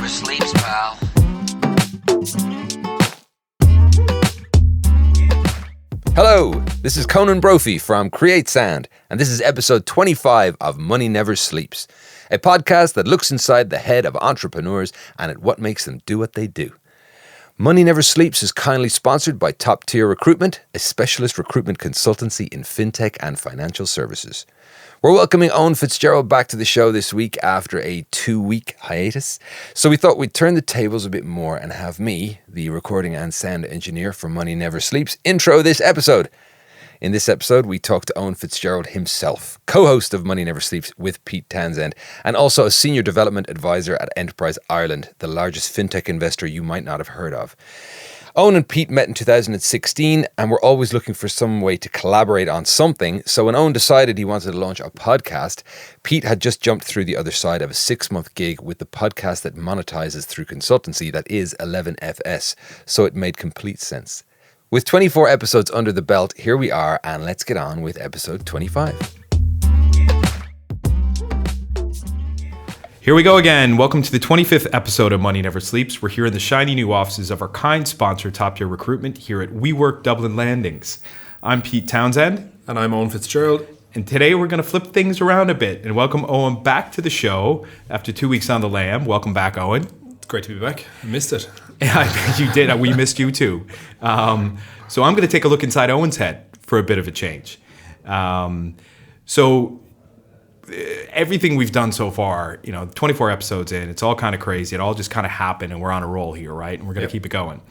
never sleeps, pal. Hello, this is Conan Brophy from Create Sound, and this is episode 25 of Money Never Sleeps, a podcast that looks inside the head of entrepreneurs and at what makes them do what they do. Money Never Sleeps is kindly sponsored by Top Tier Recruitment, a specialist recruitment consultancy in fintech and financial services. We're welcoming Eoin Fitzgerald back to the show this week after a 2-week hiatus. So we thought we'd turn the tables a bit more and have me, the recording and sound engineer for Money Never Sleeps, intro this episode. In this episode, we talk to Eoin Fitzgerald himself, co-host of Money Never Sleeps with Pete Townsend, and also a senior development advisor at Enterprise Ireland, the largest fintech investor you might not have heard of. Eoin and Pete met in 2016 and were always looking for some way to collaborate on something. So when Eoin decided he wanted to launch a podcast, Pete had just jumped through the other side of a 6-month gig with the podcast that monetizes through consultancy, that is 11FS. So it made complete sense. With 24 episodes under the belt, here we are, and let's get on with episode 25. Here we go again. Welcome to the 25th episode of Money Never Sleeps. We're here in the shiny new offices of our kind sponsor, Top Tier Recruitment, here at WeWork Dublin Landings. I'm Pete Townsend. And I'm Eoin Fitzgerald. And today we're going to flip things around a bit and welcome Eoin back to the show after 2 weeks on the lam. Welcome back, Eoin. It's great to be back. I missed it. I bet you did. We missed you too. So I'm going to take a look inside Owen's head for a bit of a change. Everything we've done so far, 24 episodes in, it's all kind of crazy. It all just kind of happened and we're on a roll here, right? And we're going to keep it going.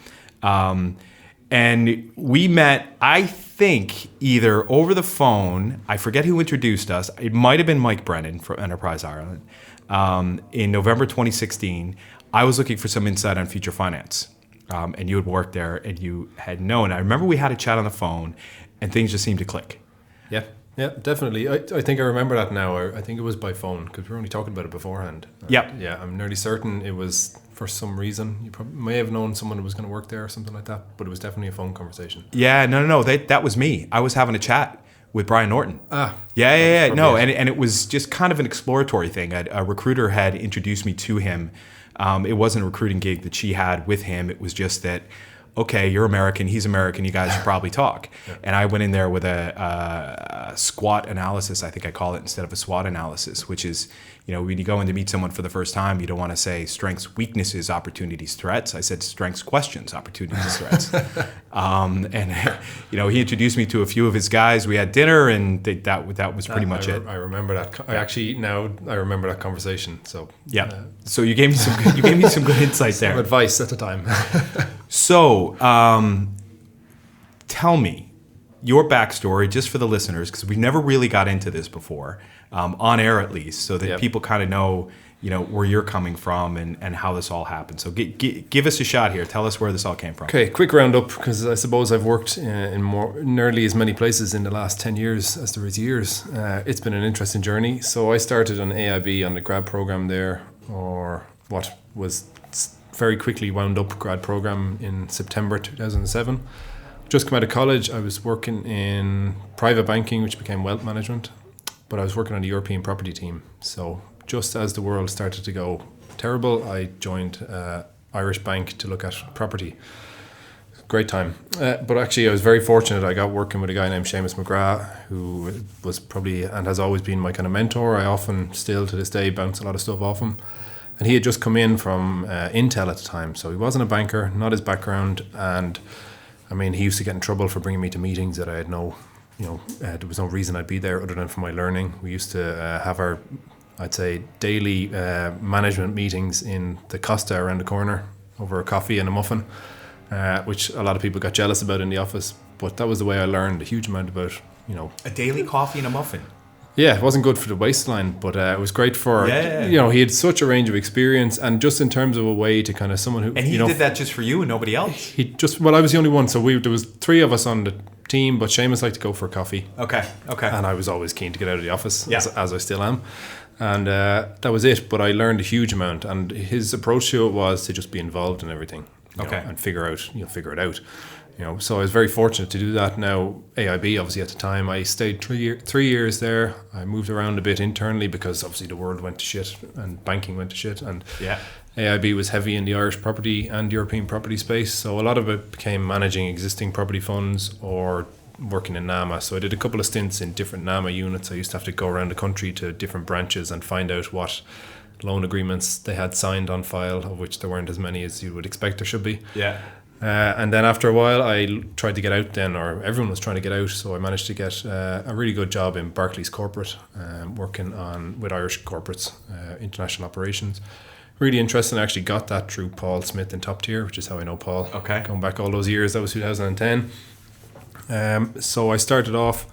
And we met, I think, either over the phone, I forget who introduced us. It might have been Mike Brennan from Enterprise Ireland. In November 2016, I was looking for some insight on future finance. And you had worked there and you had known. I remember we had a chat on the phone and things just seemed to click. Yeah, definitely. I think I remember that now. I think it was by phone because we were only talking about it beforehand. Yeah, I'm nearly certain it was for some reason. You probably may have known someone who was going to work there or something like that, but it was definitely a phone conversation. Yeah, no. That was me. I was having a chat with Brian Norton. Yeah. No, and it was just kind of an exploratory thing. A recruiter had introduced me to him. It wasn't a recruiting gig that she had with him. It was just that, okay, you're American, he's American, you guys should probably talk. Yeah. And I went in there with a SWOT analysis, I think I call it, instead of a SWOT analysis, which is, when you go in to meet someone for the first time, you don't want to say strengths, weaknesses, opportunities, threats. I said strengths, questions, opportunities, threats. He introduced me to a few of his guys. We had dinner, and that was pretty much it. I remember that. I remember that conversation. So yeah. So you gave me some good insight there. Some advice at the time. So, tell me your backstory, just for the listeners, because we've never really got into this before, on air at least, so that people kind of know, where you're coming from and how this all happened. So give us a shot here. Tell us where this all came from. Okay, quick roundup, because I suppose I've worked in nearly as many places in the last 10 years as there is years. It's been an interesting journey. So I started on AIB on the grad program there, or what was very quickly wound up grad program in September 2007. Just come out of college, I was working in private banking, which became wealth management, but I was working on the European property team. So just as the world started to go terrible, I joined Irish Bank to look at property. Great time. But actually, I was very fortunate. I got working with a guy named Seamus McGrath, who was probably and has always been my kind of mentor. I often still to this day bounce a lot of stuff off him. And he had just come in from Intel at the time, so he wasn't a banker, not his background. And I mean, he used to get in trouble for bringing me to meetings that I had there was no reason I'd be there other than for my learning. We used to have our, I'd say, daily management meetings in the Costa around the corner over a coffee and a muffin, which a lot of people got jealous about in the office. But that was the way I learned a huge amount about, A daily coffee and a muffin. Yeah, it wasn't good for the waistline, but it was great for, he had such a range of experience, and just in terms of a way to kind of someone who... And he did that just for you and nobody else? I was the only one, so there was 3 of us on the team, but Seamus liked to go for a coffee. Okay. And I was always keen to get out of the office, as I still am. And that was it, but I learned a huge amount, and his approach to it was to just be involved in everything. And figure it out. So I was very fortunate to do that. Now, AIB, obviously at the time, I stayed 3 years there. I moved around a bit internally because obviously the world went to shit and banking went to shit. And AIB was heavy in the Irish property and European property space. So a lot of it became managing existing property funds or working in NAMA. So I did a couple of stints in different NAMA units. I used to have to go around the country to different branches and find out what loan agreements they had signed on file, of which there weren't as many as you would expect there should be. And then after a while, I tried to get out then, or everyone was trying to get out. So I managed to get a really good job in Barclays Corporate, working with Irish corporates, international operations. Really interesting. I actually got that through Paul Smith in Top Tier, which is how I know Paul. Okay. Going back all those years, that was 2010. So I started off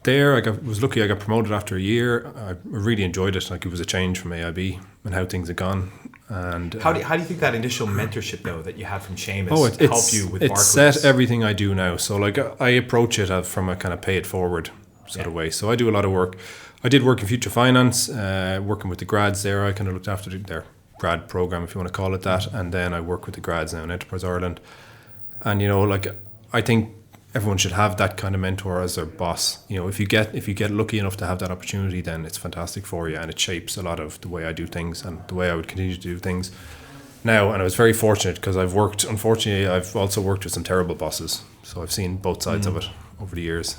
there. Was lucky I got promoted after a year. I really enjoyed it. Like, it was a change from AIB and how things had gone. And how do you think that initial mentorship though that you had from Seamus helped you with Barclays? It set everything I do now. So like I approach it from a kind of pay it forward sort of way. So I do a lot of work. I did work in future finance, working with the grads there. I kind of looked after their grad program, if you want to call it that. And then I work with the grads now in Enterprise Ireland. And I think everyone should have that kind of mentor as their boss. If you get lucky enough to have that opportunity, then it's fantastic for you, and it shapes a lot of the way I do things and the way I would continue to do things now. And I was very fortunate because I've also worked with some terrible bosses, so I've seen both sides of it over the years.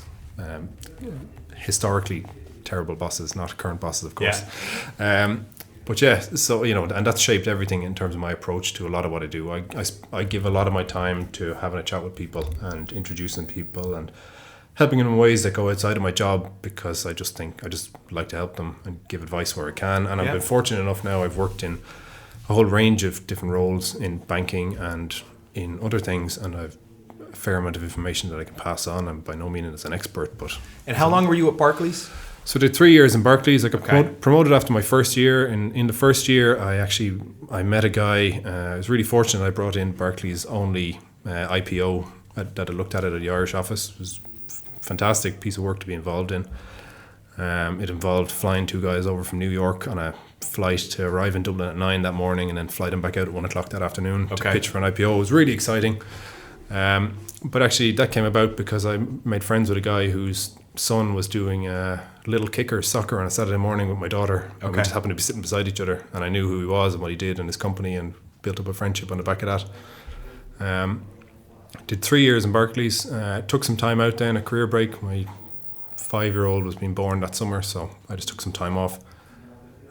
Historically terrible bosses, not current bosses, of course. But yeah, so and that's shaped everything in terms of my approach to a lot of what I do. I give a lot of my time to having a chat with people and introducing people and helping them in ways that go outside of my job, because I just like to help them and give advice where I can. And I've been fortunate enough now. I've worked in a whole range of different roles in banking and in other things, and I've a fair amount of information that I can pass on. I'm by no means an expert, but. And how long were you at Barclays? So I did 3 years in Barclays. I got promoted after my first year. In the first year, I met a guy. I was really fortunate. I brought in Barclays' only IPO that I looked at the Irish office. It was a fantastic piece of work to be involved in. It involved flying 2 guys over from New York on a flight to arrive in Dublin at 9 that morning and then fly them back out at 1 o'clock that afternoon to pitch for an IPO. It was really exciting. But actually that came about because I made friends with a guy whose son was doing little kicker soccer on a Saturday morning with my daughter. And we just happened to be sitting beside each other, and I knew who he was and what he did in his company, and built up a friendship on the back of that. Did 3 years in Barclays. Took some time out then, a career break. My 5-year-old was being born that summer, so I just took some time off.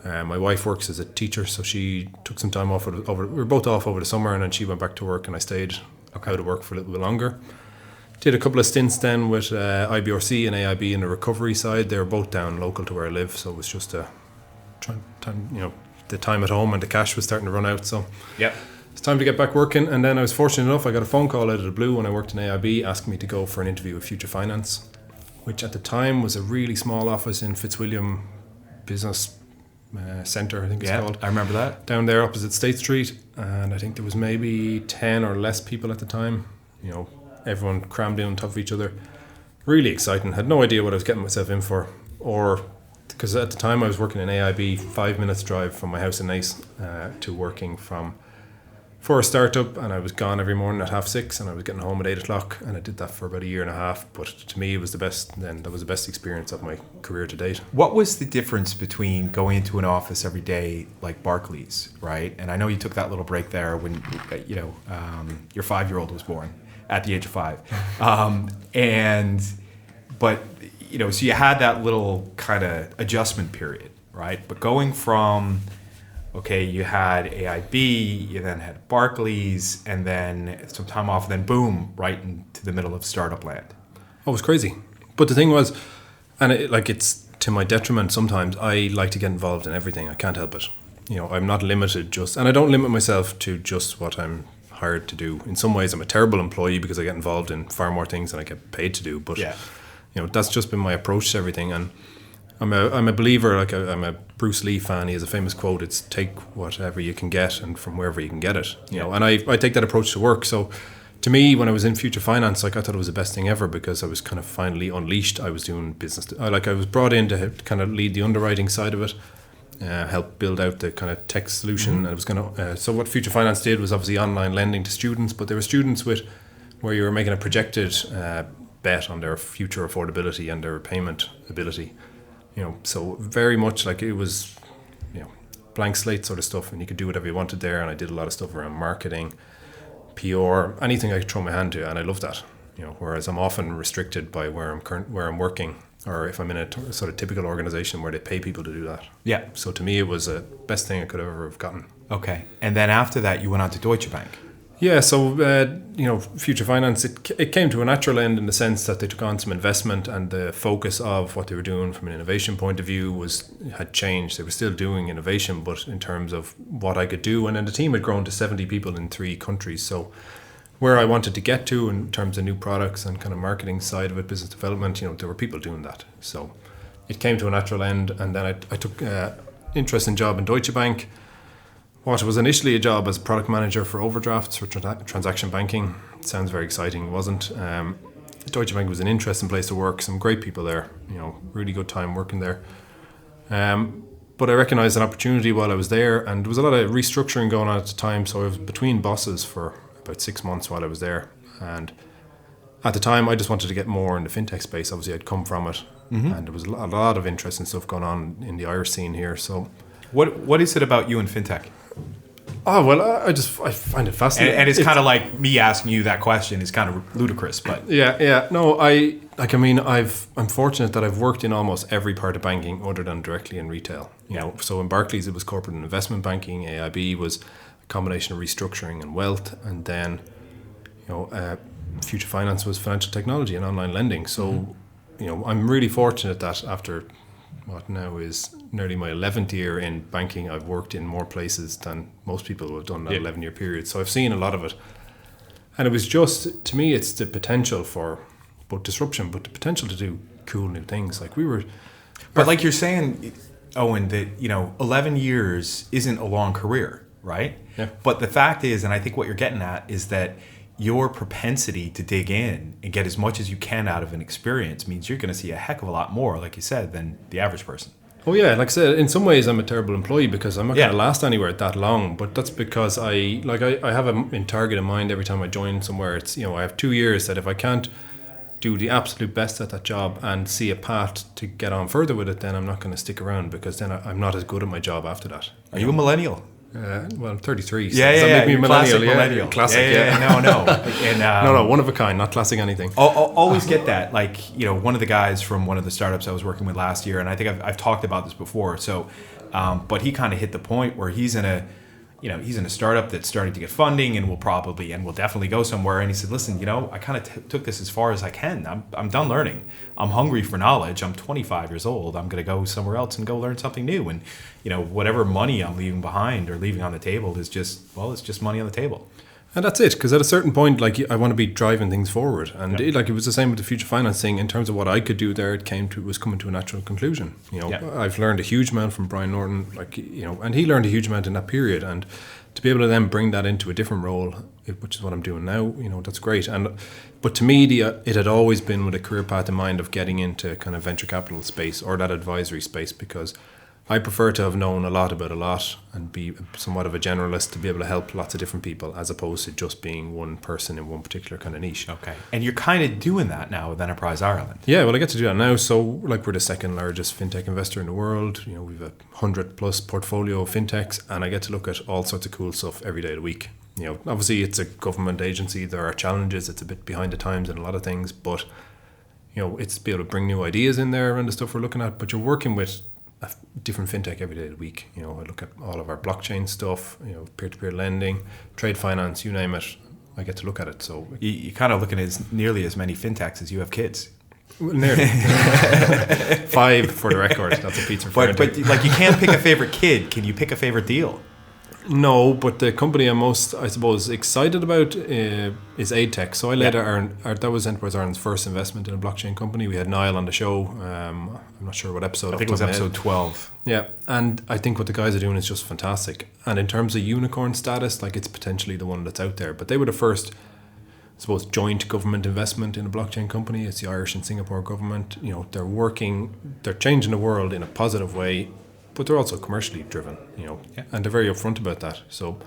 My wife works as a teacher, so she took some time off. We were both off over the summer, and then she went back to work, and I stayed out of work for a little bit longer. Did a couple of stints then with IBRC and AIB in the recovery side. They were both down local to where I live, so it was just the time at home, and the cash was starting to run out. So it's time to get back working. And then I was fortunate enough, I got a phone call out of the blue when I worked in AIB asking me to go for an interview with Future Finance, which at the time was a really small office in Fitzwilliam Business Centre, I think it's called. I remember that. Down there opposite State Street, and I think there was maybe 10 or less people at the time. Everyone crammed in on top of each other. Really exciting. Had no idea what I was getting myself in for, because at the time I was working in AIB, 5 minutes drive from my house in Naas to working for a startup, and I was gone every morning at 6:30, and I was getting home at 8 o'clock, and I did that for about a year and a half. But to me, it was the best. Then that was the best experience of my career to date. What was the difference between going into an office every day like Barclays, right? And I know you took that little break there when your 5-year-old was born at the age of 5, so you had that little kind of adjustment period, right? But going from you had AIB, you then had Barclays, and then some time off, and then boom, right into the middle of startup land. Oh, it was crazy. But the thing was, and it's to my detriment sometimes, I like to get involved in everything. I can't help it. I'm not limited and I don't limit myself to just what I'm hired to do. In some ways, I'm a terrible employee because I get involved in far more things than I get paid to do. But that's just been my approach to everything. And I'm a believer. I'm a Bruce Lee fan. He has a famous quote: "It's take whatever you can get and from wherever you can get it." And I take that approach to work. So to me, when I was in Future Finance, I thought it was the best thing ever because I was kind of finally unleashed. I was doing business. I was brought in to kind of lead the underwriting side of it. Help build out the kind of tech solution. And it was so what Future Finance did was obviously online lending to students, but there were students with where you were making a projected bet on their future affordability and their payment ability. So very much like it was, blank slate sort of stuff, and you could do whatever you wanted there. And I did a lot of stuff around marketing, PR, anything I could throw my hand to, and I love that. Whereas I'm often restricted by where I'm working, or if I'm in a sort of typical organization where they pay people to do that. Yeah. So to me, it was the best thing I could ever have gotten. Okay. And then after that, you went on to Deutsche Bank. Yeah, so Future Finance, it came to a natural end in the sense that they took on some investment, and the focus of what they were doing from an innovation point of view had changed. They were still doing innovation, but in terms of what I could do, and then the team had grown to 70 people in 3 countries. So where I wanted to get to in terms of new products and kind of marketing side of it, business development, there were people doing that. So it came to a natural end, and then I took an interesting job in Deutsche Bank. What was initially a job as a product manager for overdrafts for transaction banking. It sounds very exciting. It wasn't. Deutsche Bank was an interesting place to work. Some great people there. Really good time working there. But I recognized an opportunity while I was there, and there was a lot of restructuring going on at the time. So I was between bosses for about 6 months while I was there. And at the time, I just wanted to get more in the fintech space. Obviously, I'd come from it, and there was a lot of interesting stuff going on in the Irish scene here. So, what is it about you and fintech? Oh, well, I find it fascinating. And it's kind of like me asking you that question is kind of ludicrous, but... Yeah. No, I'm fortunate that I've worked in almost every part of banking other than directly in retail. So in Barclays, it was corporate and investment banking. AIB was a combination of restructuring and wealth. And then, Future Finance was financial technology and online lending. So, I'm really fortunate that after what now is nearly my 11th year in banking, I've worked in more places than most people who have done that 11-year period. So I've seen a lot of it. And it was just, to me, it's the potential for both disruption, but the potential to do cool new things. Like we were... But like you're saying, Eoin, that, 11 years isn't a long career, right? Yeah. But the fact is, and I think what you're getting at, is that your propensity to dig in and get as much as you can out of an experience means you're going to see a heck of a lot more, like you said, than the average person. Oh yeah, like I said, in some ways I'm a terrible employee because I'm not going to last anywhere that long. But that's because I have a target in mind every time I join somewhere. It's I have 2 years that if I can't do the absolute best at that job and see a path to get on further with it, then I'm not going to stick around because then I'm not as good at my job after that. Are you a millennial? Well, I'm 33. So does that make me a millennial? Millennial. Classic, No. And, no, one of a kind, not classic anything. I'll always get that. Like, one of the guys from one of the startups I was working with last year, and I think I've talked about this before. So, but he kind of hit the point where he's in a startup that's starting to get funding and will definitely go somewhere. And he said, listen, I kind of took this as far as I can. I'm done learning. I'm hungry for knowledge. I'm 25 years old. I'm going to go somewhere else and go learn something new. And, whatever money I'm leaving behind or leaving on the table is it's just money on the table. And that's it, because at a certain point, I want to be driving things forward. And it was the same with the future finance thing. In terms of what I could do there, it was coming to a natural conclusion. I've learned a huge amount from Brian Norton, and he learned a huge amount in that period. And to be able to then bring that into a different role, which is what I'm doing now, that's great. But to me, it had always been with a career path in mind of getting into kind of venture capital space or that advisory space, because I prefer to have known a lot about a lot and be somewhat of a generalist to be able to help lots of different people as opposed to just being one person in one particular kind of niche. Okay. And you're kind of doing that now with Enterprise Ireland. Yeah, well, I get to do that now. So we're the second largest fintech investor in the world. We've a 100+ portfolio of fintechs, and I get to look at all sorts of cool stuff every day of the week. Obviously it's a government agency. There are challenges. It's a bit behind the times in a lot of things, but it's to be able to bring new ideas in there and the stuff we're looking at. But you're working with a different fintech every day of the week. I look at all of our blockchain stuff, peer-to-peer lending, trade finance, you name it. I get to look at it. So you're kind of looking at nearly as many fintechs as you have kids. Well, nearly 5 for the record. That's a pizza. But you can't pick a favorite kid. Can you pick a favorite deal? No, but the company I'm most, I suppose, excited about is AidTech. So I led that was Enterprise Ireland's first investment in a blockchain company. We had Niall on the show. I'm not sure what episode. I think it was episode 12. Yeah, and I think what the guys are doing is just fantastic. And in terms of unicorn status, it's potentially the one that's out there. But they were the first, I suppose, joint government investment in a blockchain company. It's the Irish and Singapore government. They're changing the world in a positive way, but they're also commercially driven, and they're very upfront about that. So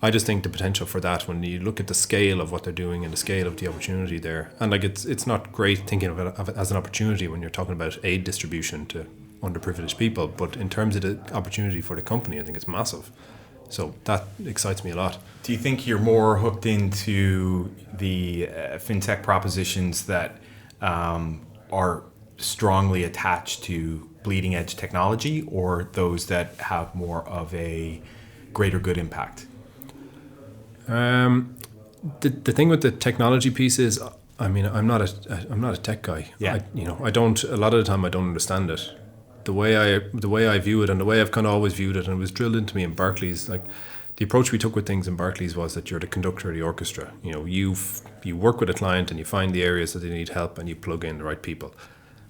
I just think the potential for that, when you look at the scale of what they're doing and the scale of the opportunity there, and like it's not great thinking of it as an opportunity when you're talking about aid distribution to underprivileged people, but in terms of the opportunity for the company, I think it's massive. So that excites me a lot. Do you think you're more hooked into the fintech propositions that are strongly attached to bleeding edge technology, or those that have more of a greater good impact? The thing with the technology piece is, I mean, I'm not a tech guy. Yeah. I don't. A lot of the time, I don't understand it. The way I view it, and the way I've kind of always viewed it, and it was drilled into me in Barclays. Like, the approach we took with things in Barclays was that you're the conductor of the orchestra. You work with a client and you find the areas that they need help, and you plug in the right people.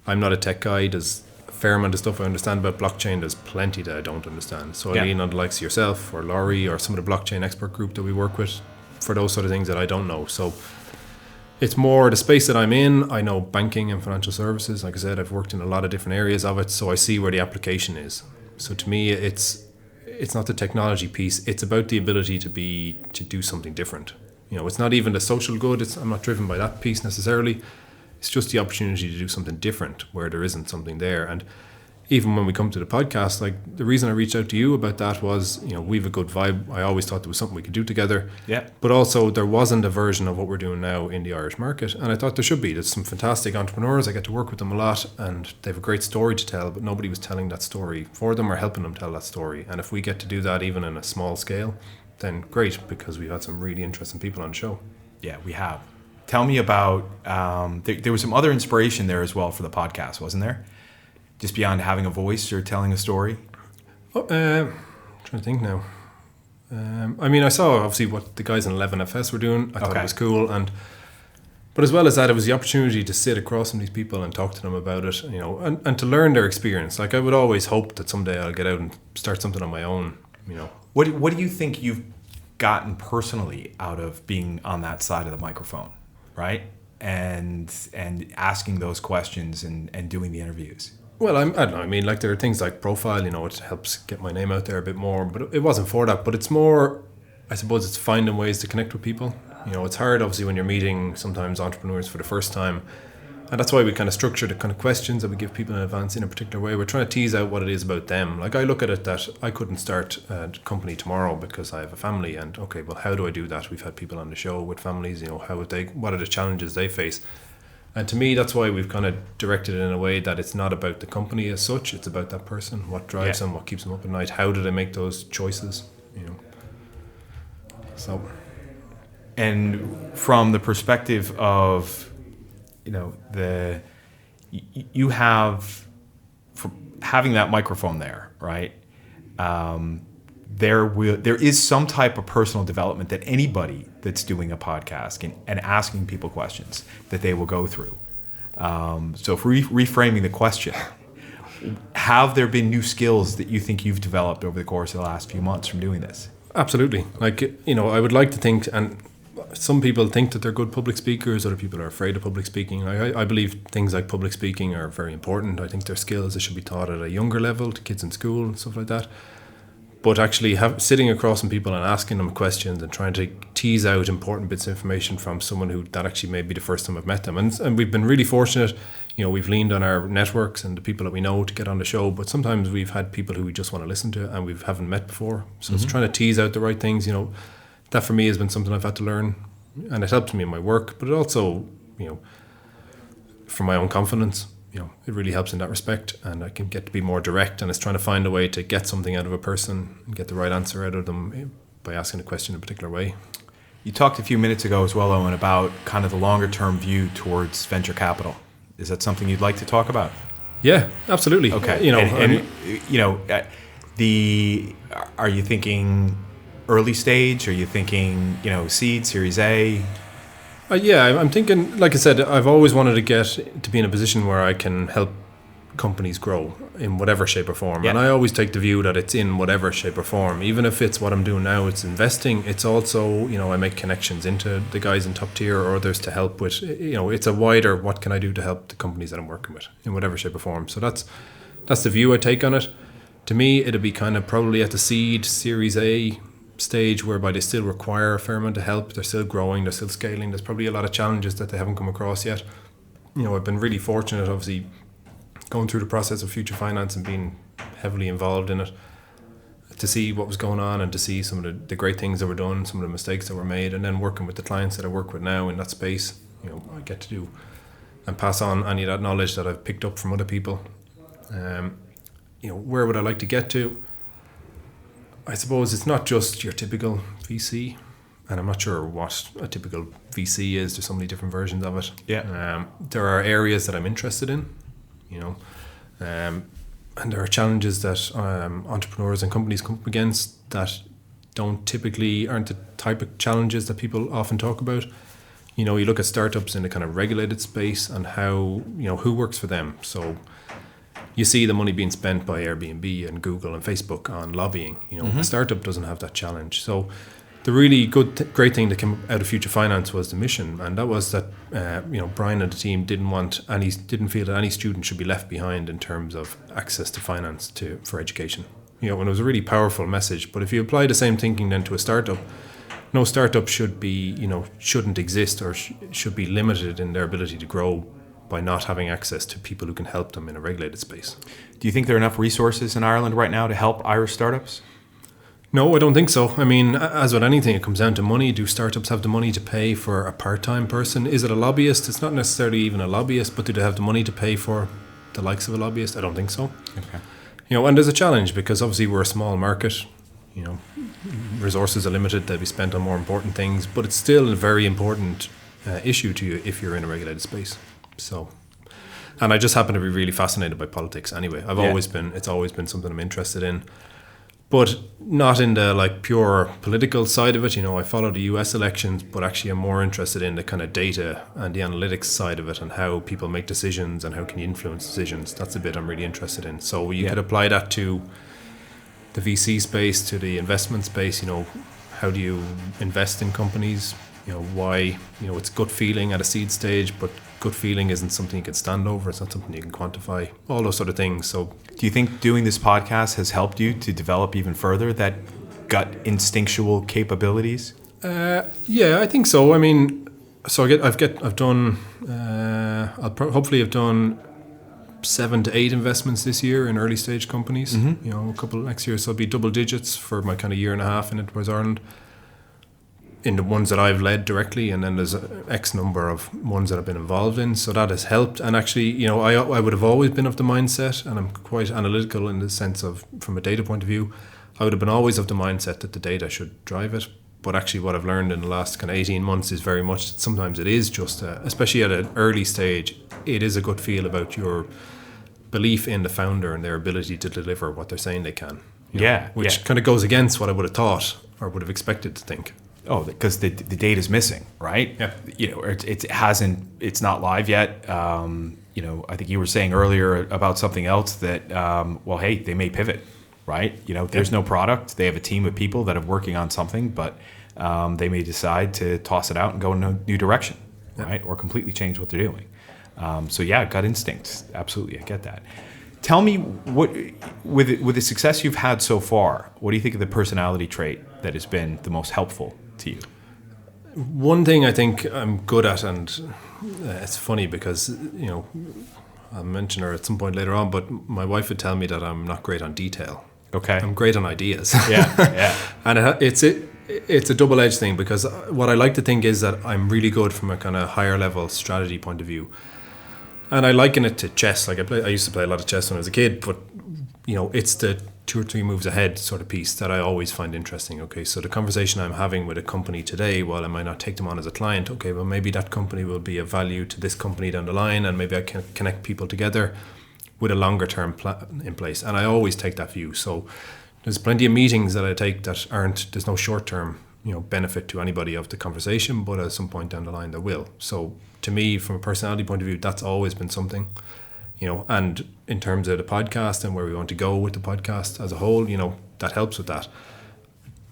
I'm not a tech guy. There's a fair amount of stuff I understand about blockchain. There's plenty that I don't understand. So I lean on the likes of yourself or Laurie or some of the blockchain expert group that we work with for those sort of things that I don't know. So it's more the space that I'm in. I know banking and financial services. Like I said, I've worked in a lot of different areas of it, so I see where the application is. So to me, it's not the technology piece. It's about the ability to do something different. It's not even the social good. I'm not driven by that piece necessarily. It's just the opportunity to do something different where there isn't something there. And even when we come to the podcast, like, the reason I reached out to you about that was, we have a good vibe. I always thought there was something we could do together. Yeah. But also there wasn't a version of what we're doing now in the Irish market. And I thought there should be. There's some fantastic entrepreneurs. I get to work with them a lot, and they have a great story to tell, but nobody was telling that story for them or helping them tell that story. And if we get to do that even in a small scale, then great, because we've had some really interesting people on the show. Yeah, we have. Tell me about, there was some other inspiration there as well for the podcast, wasn't there? Just beyond having a voice or telling a story? I'm trying to think now. I mean, I saw obviously what the guys in 11FS were doing. I thought it was cool. But as well as that, it was the opportunity to sit across from these people and talk to them about it, and to learn their experience. Like, I would always hope that someday I'll get out and start something on my own, What do you think you've gotten personally out of being on that side of the microphone, right? And asking those questions and doing the interviews? Well, I don't know. I mean, like, there are things like Profile, it helps get my name out there a bit more, but it wasn't for that. But it's more, I suppose, it's finding ways to connect with people. It's hard, obviously, when you're meeting sometimes entrepreneurs for the first time. And that's why we kind of structure the kind of questions that we give people in advance in a particular way. We're trying to tease out what it is about them. Like, I look at it that I couldn't start a company tomorrow because I have a family. And, okay, well, how do I do that? We've had people on the show with families, what are the challenges they face? And to me, that's why we've kind of directed it in a way that it's not about the company as such. It's about that person, what drives them, what keeps them up at night. How do they make those choices? So, and from the perspective of, you have, for having that microphone there, right? There is some type of personal development that anybody that's doing a podcast and asking people questions that they will go through. So if reframing the question, have there been new skills that you think you've developed over the course of the last few months from doing this? Absolutely. Like, I would like to think, and some people think that they're good public speakers, other people are afraid of public speaking. I believe things like public speaking are very important. I think they're skills that should be taught at a younger level to kids in school and stuff like that. But actually sitting across from people and asking them questions and trying to tease out important bits of information from someone who that actually may be the first time I've met them. And we've been really fortunate. We've leaned on our networks and the people that we know to get on the show. But sometimes we've had people who we just want to listen to and we haven't met before. So it's trying to tease out the right things. That for me has been something I've had to learn. And it helps me in my work. But it also, for my own confidence. It really helps in that respect, and I can get to be more direct, and it's trying to find a way to get something out of a person and get the right answer out of them by asking a question in a particular way. You talked a few minutes ago as well, Eoin, about kind of the longer term view towards venture capital. Is that something you'd like to talk about? Yeah, absolutely. Okay. Are you thinking early stage? Are you thinking, seed, Series A? I'm thinking, like I said, I've always wanted to get to be in a position where I can help companies grow in whatever shape or form. Yeah. And I always take the view that it's in whatever shape or form. Even if it's what I'm doing now, it's investing. It's also, I make connections into the guys in top tier or others to help with, it's a wider, what can I do to help the companies that I'm working with in whatever shape or form. So that's the view I take on it. To me, it'd be kind of probably at the seed, Series A stage whereby they still require a fair amount of help. They're still growing, they're still scaling. There's probably a lot of challenges that they haven't come across yet. I've been really fortunate, obviously, going through the process of Future Finance and being heavily involved in it, to see what was going on and to see some of the great things that were done, some of the mistakes that were made, and then working with the clients that I work with now in that space. I get to do and pass on any of that knowledge that I've picked up from other people. Where would I like to get to? I suppose it's not just your typical VC, and I'm not sure what a typical VC is. There's so many different versions of it. Yeah. There are areas that I'm interested in, and there are challenges that entrepreneurs and companies come up against that aren't the type of challenges that people often talk about. You look at startups in the kind of regulated space and how, who works for them. So you see the money being spent by Airbnb and Google and Facebook on lobbying. A startup doesn't have that challenge. So the really great thing that came out of Future Finance was the mission, and that was that Brian and the team didn't feel that any student should be left behind in terms of access to finance for education. And it was a really powerful message. But if you apply the same thinking then to a startup, no startup shouldn't exist or should be limited in their ability to grow by not having access to people who can help them in a regulated space. Do you think there are enough resources in Ireland right now to help Irish startups? No, I don't think so. I mean, as with anything, it comes down to money. Do startups have the money to pay for a part-time person? Is it a lobbyist? It's not necessarily even a lobbyist, but do they have the money to pay for the likes of a lobbyist? I don't think so. Okay. And there's a challenge because obviously we're a small market. Resources are limited. They'll be spent on more important things, but it's still a very important issue to you if you're in a regulated space. So, and I just happen to be really fascinated by politics anyway. It's always been something I'm interested in. But not in the pure political side of it. I follow the US elections, but actually I'm more interested in the kind of data and the analytics side of it and how people make decisions and how can you influence decisions. That's the bit I'm really interested in. So you could apply that to the VC space, to the investment space. How do you invest in companies? Why, it's gut feeling at a seed stage, but gut feeling isn't something you can stand over. It's not something you can quantify, all those sort of things. So do you think doing this podcast has helped you to develop even further that gut instinctual capabilities? Yeah, I think so. I mean, so I've done hopefully I've done 7 to 8 investments this year in early stage companies. A couple next year, so it'll be double digits for my kind of year and a half in Enterprise Ireland, in the ones that I've led directly, and then there's X number of ones that I've been involved in. So that has helped. And actually, I would have always been of the mindset, and I'm quite analytical in the sense of, from a data point of view, I would have been always of the mindset that the data should drive it. But actually what I've learned in the last kind of 18 months is very much that sometimes it is just, especially at an early stage, it is a good feel about your belief in the founder and their ability to deliver what they're saying they can. Which kind of goes against what I would have thought or would have expected to think. Oh, because the data is missing, right? Yeah. It's not live yet. I think you were saying earlier about something else that, hey, they may pivot, right? There's no product. They have a team of people that are working on something, but they may decide to toss it out and go in a new direction, right? Or completely change what they're doing. Gut instinct. Absolutely. I get that. Tell me, what with the success you've had so far, what do you think of the personality trait that has been the most helpful to you? One thing I think I'm good at, and it's funny because, I'll mention her at some point later on, but my wife would tell me that I'm not great on detail. Okay. I'm great on ideas. Yeah. And it's a double-edged thing, because what I like to think is that I'm really good from a kind of higher level strategy point of view. And I liken it to chess. I used to play a lot of chess when I was a kid, but it's the 2 or 3 moves ahead sort of piece that I always find interesting. Okay, so the conversation I'm having with a company today, while I might not take them on as a client, okay, well maybe that company will be of value to this company down the line, and maybe I can connect people together with a longer term plan in place. And I always take that view. So there's plenty of meetings that I take that there's no short term benefit to anybody of the conversation, but at some point down the line there will. So to me, from a personality point of view, that's always been something. And in terms of the podcast and where we want to go with the podcast as a whole, that helps with that.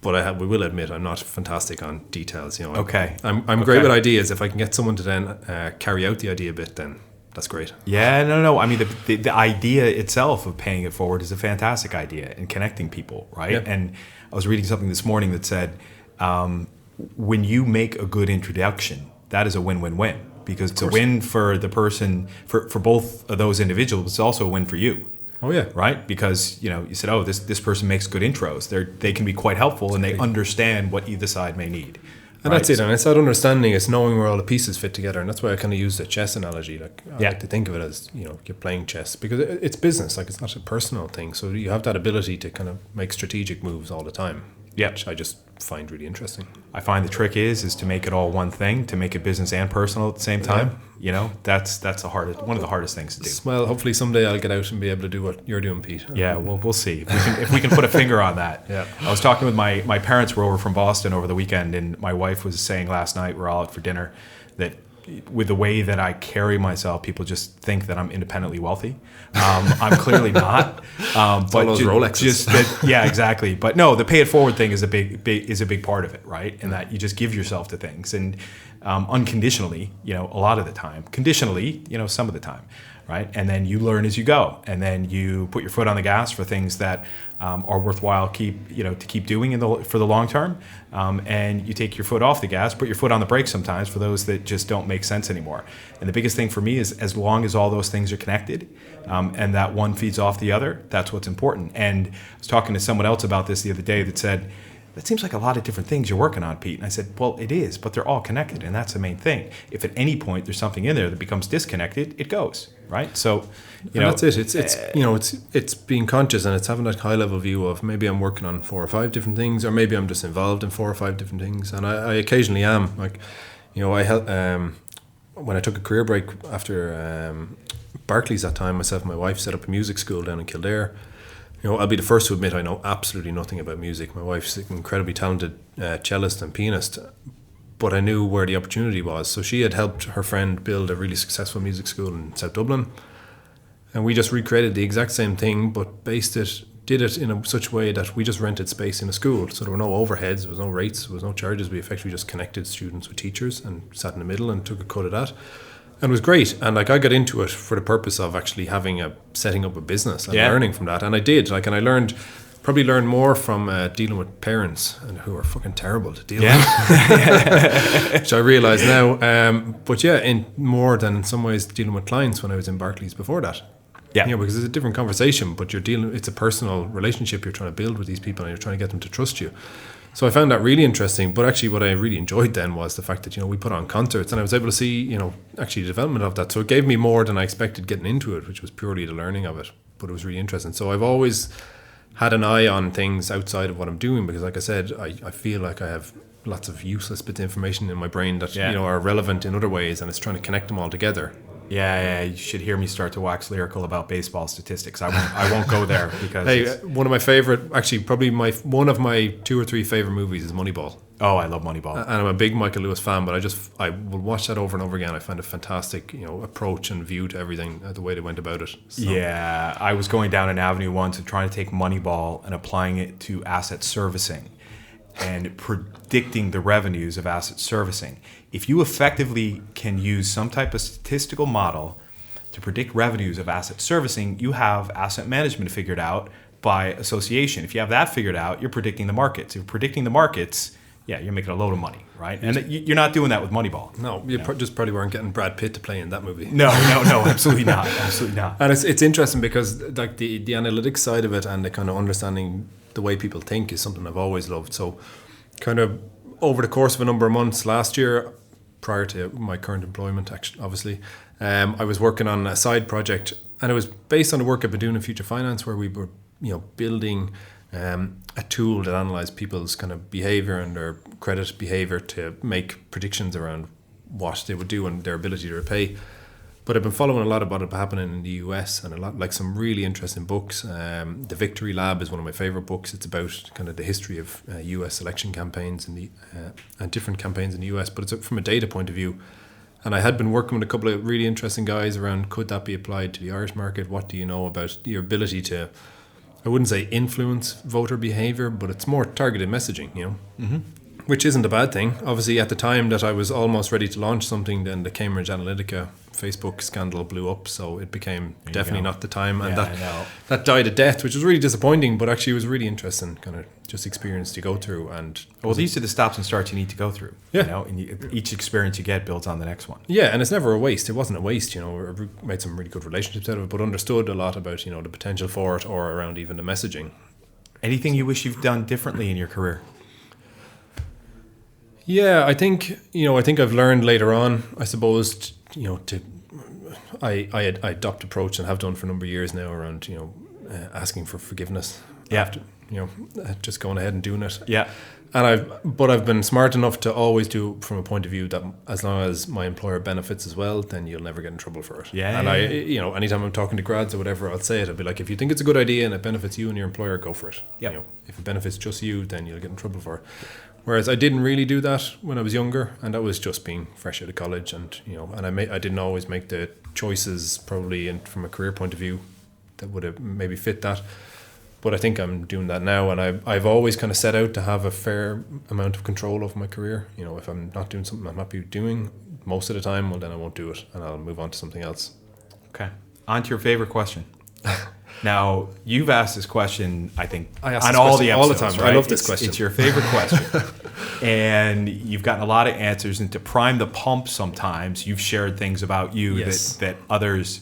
But we will admit I'm not fantastic on details. Okay. I'm great with ideas. If I can get someone to then carry out the idea a bit, then that's great. Yeah, no. I mean, the idea itself of paying it forward is a fantastic idea and connecting people, right? Yep. And I was reading something this morning that said, when you make a good introduction, that is a win-win-win, because it's a win for the person, for both of those individuals. It's also a win for you. Oh yeah, right. Because you said, oh, this person makes good intros. They can be quite helpful, and they understand what either side may need. And that's it. And it's that understanding. It's knowing where all the pieces fit together, and that's why I kind of use the chess analogy. Like I like to think of it as you're playing chess, because it's business. Like it's not a personal thing. So you have that ability to kind of make strategic moves all the time. Yeah, which I just find really interesting. I find the trick is to make it all one thing, to make it business and personal at the same time. Yeah. That's one of the hardest things to do. Well, hopefully someday I'll get out and be able to do what you're doing, Pete. Yeah, we'll see if we can put a finger on that. Yeah. I was talking with my parents were over from Boston over the weekend, and my wife was saying last night, we're all out for dinner, that with the way that I carry myself, people just think that I'm independently wealthy. I'm clearly not. But all those Rolexes. Just that, yeah, exactly. But no, the pay it forward thing is a big part of it, right? And that you just give yourself to things, and unconditionally, a lot of the time, conditionally, some of the time, right? And then you learn as you go, and then you put your foot on the gas for things that are worthwhile to keep doing for the long term, and you take your foot off the gas, put your foot on the brakes sometimes for those that just don't make sense anymore. And the biggest thing for me is, as long as all those things are connected, and that one feeds off the other, that's what's important. And I was talking to someone else about this the other day that said, that seems like a lot of different things you're working on, Pete. And I said, well, it is, but they're all connected, and that's the main thing. If at any point there's something in there that becomes disconnected, it goes, right? So, that's it. It's being conscious, and it's having that high level view of maybe I'm working on 4 or 5 different things, or maybe I'm just involved in 4 or 5 different things. And I occasionally am. Like, I help when I took a career break after Barclays that time, myself and my wife set up a music school down in Kildare. I'll be the first to admit I know absolutely nothing about music. My wife's an incredibly talented cellist and pianist, but I knew where the opportunity was. So she had helped her friend build a really successful music school in South Dublin, and we just recreated the exact same thing, but did it in such a way that we just rented space in a school. So there were no overheads, there was no rates, there was no charges. We effectively just connected students with teachers and sat in the middle and took a cut of that. And it was great. And I got into it for the purpose of actually setting up a businch and learning from that. And I did. And I probably learned more from dealing with parents who are fucking terrible to deal with, which I realise now. But in more than in some ways dealing with clients when I was in Barclays before that. Yeah. Because it's a different conversation, but it's a personal relationship you're trying to build with these people, and you're trying to get them to trust you. So I found that really interesting. But actually what I really enjoyed then was the fact that, we put on concerts, and I was able to see, actually the development of that. So it gave me more than I expected getting into it, which was purely the learning of it. But it was really interesting. So I've always had an eye on things outside of what I'm doing, because like I said, I feel like I have lots of useless bits of information in my brain that, are relevant in other ways, and it's trying to connect them all together. Yeah, you should hear me start to wax lyrical about baseball statistics. I won't go there because. Hey, one of my favorite, actually, probably one of my 2 or 3 favorite movies is Moneyball. Oh, I love Moneyball, and I'm a big Michael Lewis fan. But I will watch that over and over again. I find a fantastic, approach and view to everything, the way they went about it. So. Yeah, I was going down an avenue once and trying to take Moneyball and applying it to asset servicing, and predicting the revenues of asset servicing. If you effectively can use some type of statistical model to predict revenues of asset servicing, you have asset management figured out by association. If you have that figured out, you're predicting the markets. If you're predicting the markets, you're making a load of money, right? And you're not doing that with Moneyball. No, you just probably weren't getting Brad Pitt to play in that movie. No, absolutely not. Absolutely not. And it's interesting because like the analytics side of it and the kind of understanding the way people think is something I've always loved. So kind of over the course of a number of months last year, prior to my current employment, actually, obviously, I was working on a side project, and it was based on the work I've been doing in Future Finance, where we were, building a tool that analysed people's kind of behaviour and their credit behaviour to make predictions around what they would do and their ability to repay. But I've been following a lot about it happening in the US, and a lot like some really interesting books. The Victory Lab is one of my favourite books. It's about kind of the history of US election campaigns and different campaigns in the US, but it's from a data point of view. And I had been working with a couple of really interesting guys around, could that be applied to the Irish market? What do you know about your ability to, I wouldn't say influence voter behaviour, but it's more targeted messaging, Mm-hmm. which isn't a bad thing. Obviously, at the time that I was almost ready to launch something, then the Cambridge Analytica Facebook scandal blew up, so it became definitely not the time, and that died a death, which was really disappointing, but actually it was really interesting kind of just experience to go through. And well, these are the stops and starts you need to go through. Yeah. You know, and each experience you get builds on the next one. Yeah, and it's never a waste. It wasn't a waste, you know. We made some really good relationships out of it, but understood a lot about, you know, the potential for it, or around even the messaging. Anything you wish you've done differently in your career? Yeah, I think I've learned later on, I suppose, I adopt approach, and have done for a number of years now, around, asking for forgiveness. Yeah. After, just going ahead and doing it. Yeah. And I've been smart enough to always do from a point of view that as long as my employer benefits as well, then you'll never get in trouble for it. Yeah. And anytime I'm talking to grads or whatever, I'll say it. I'll be like, if you think it's a good idea and it benefits you and your employer, go for it. Yep. If it benefits just you, then you'll get in trouble for it. Whereas I didn't really do that when I was younger, and that was just being fresh out of college, and I didn't always make the choices probably from a career point of view that would have maybe fit that. But I think I'm doing that now, and I've always kind of set out to have a fair amount of control over my career. If I'm not doing something I'm happy doing most of the time, well, then I won't do it, and I'll move on to something else. Okay. On to your favorite question. Now, you've asked this question, I think, on all the episodes, all the time. Right? I love this question. It's your favorite question. And you've gotten a lot of answers. And to prime the pump sometimes, you've shared things about you that others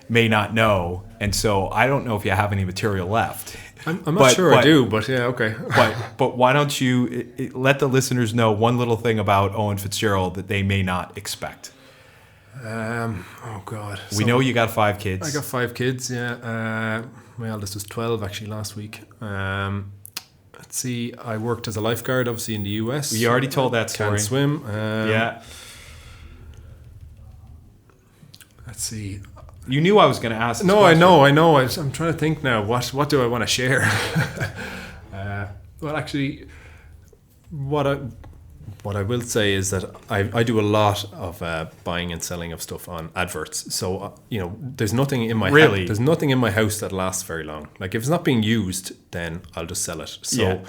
may not know. And so I don't know if you have any material left. I'm not sure I do, but yeah, okay. But why don't you let the listeners know one little thing about Eoin Fitzgerald that they may not expect? Oh God. We know you got 5 kids. I got 5 kids, yeah. My eldest was 12 actually last week. Let's see, I worked as a lifeguard obviously in the US. You already told that story. Can't swim. Yeah. Let's see. You knew I was going to ask this No, question. I know. I'm trying to think now. What do I want to share? Well, actually, what I will say is that I do a lot of buying and selling of stuff on adverts. So there's nothing in my there's nothing in my house that lasts very long. Like if it's not being used, then I'll just sell it. So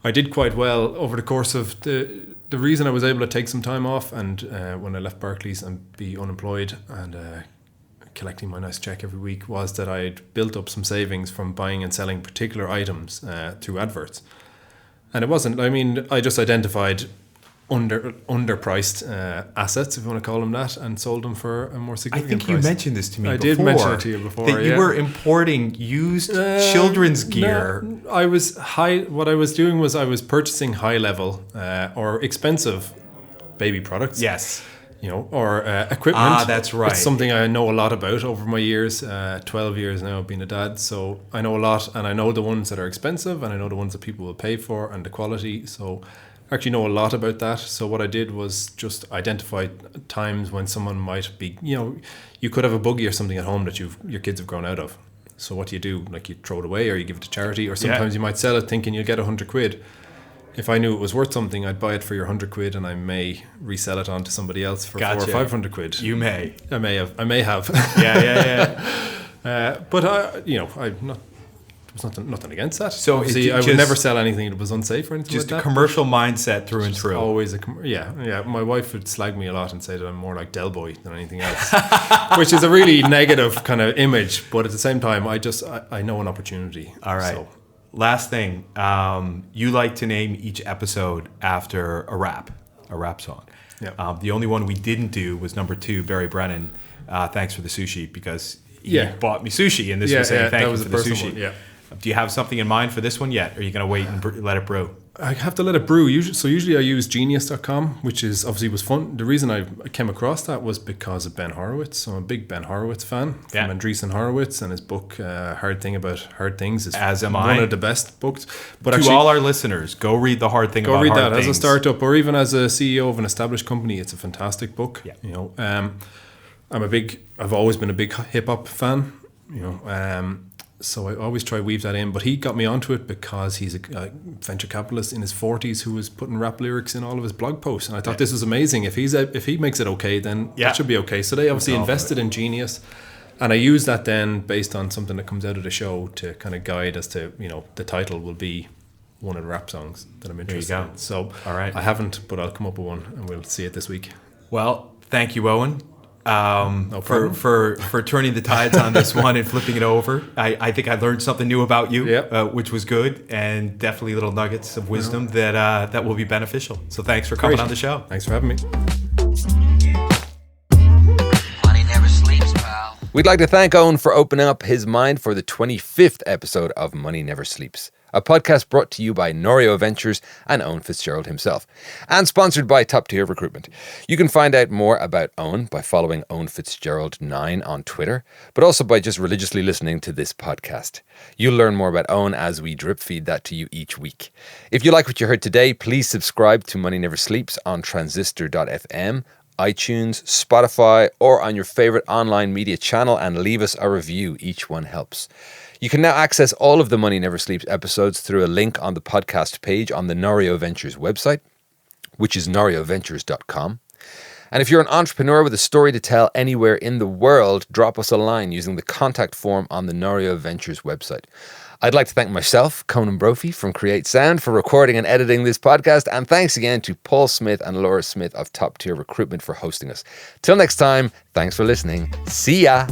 I did quite well over the course of the reason I was able to take some time off, and when I left Barclays and be unemployed and collecting my nice check every week, was that I'd built up some savings from buying and selling particular items through adverts. And it wasn't, I just identified underpriced assets, if you want to call them that, and sold them for a more significant price. I think you mentioned this to me before. I did mention it to you before, that you were importing used children's gear. No, what I was doing was I was purchasing high level or expensive baby products. Yes. Or equipment. That's right. It's something I know a lot about over my years, 12 years now being a dad. So I know a lot, and I know the ones that are expensive, and I know the ones that people will pay for, and the quality. So I actually know a lot about that. So what I did was just identify times when someone might be, you could have a buggy or something at home that your kids have grown out of. So what do? Like you throw it away, or you give it to charity, or sometimes you might sell it thinking you'll get £100. If I knew it was worth something, I'd buy it for your £100, and I may resell it on to somebody else for £400 or £500. You may. I may have. Yeah. But there was nothing against that. So I would never sell anything that was unsafe or anything like that. Just a commercial mindset through and through. Always yeah. My wife would slag me a lot and say that I'm more like Del Boy than anything else, which is a really negative kind of image. But at the same time, I know an opportunity. All right. So. Last thing, you like to name each episode after a rap song. Yeah. The only one we didn't do was number 2, Barry Brennan. Thanks for the sushi, because he bought me sushi, and this was saying thank you for the sushi. One, yeah. Do you have something in mind for this one yet? Or are you going to wait and let it brew? I have to let it brew. Usually I use genius.com, which is obviously was fun. The reason I came across that was because of Ben Horowitz. So I'm a big Ben Horowitz fan from Andreessen Horowitz, and his book Hard Thing About Hard Things is one of the best books. But to all our listeners, go read The Hard Thing About Hard Things. Go read that as a startup, or even as a CEO of an established company. It's a fantastic book. Yeah. I've always been a big hip hop fan. So I always try to weave that in, but he got me onto it because he's a venture capitalist in his 40s who was putting rap lyrics in all of his blog posts, and I thought this was amazing. If he makes it okay, then that should be okay. So they obviously invested in Genius, and I use that then based on something that comes out of the show to kind of guide as to the title will be one of the rap songs that I'm interested go. in. So All right. I haven't, but I'll come up with one and we'll see it this week. Well, thank you, Eoin, problem. for turning the tides on this one and flipping it over. I think I learned something new about you, which was good, and definitely little nuggets of wisdom that will be beneficial. So thanks for coming on the show. Thanks for having me. Money never sleeps, pal. We'd like to thank Eoin for opening up his mind for the 25th episode of Money Never Sleeps, a podcast brought to you by Norio Ventures and Eoin Fitzgerald himself, and sponsored by Top Tier Recruitment. You can find out more about Eoin by following Eoin Fitzgerald 9 on Twitter, but also by just religiously listening to this podcast. You'll learn more about Eoin as we drip feed that to you each week. If you like what you heard today, please subscribe to Money Never Sleeps on transistor.fm, iTunes, Spotify, or on your favorite online media channel, and leave us a review. Each one helps. You can now access all of the Money Never Sleeps episodes through a link on the podcast page on the Norio Ventures website, which is norioventures.com. And if you're an entrepreneur with a story to tell anywhere in the world, drop us a line using the contact form on the Norio Ventures website. I'd like to thank myself, Conan Brophy from Create Sound, for recording and editing this podcast. And thanks again to Paul Smith and Laura Smith of Top Tier Recruitment for hosting us. Till next time, thanks for listening. See ya.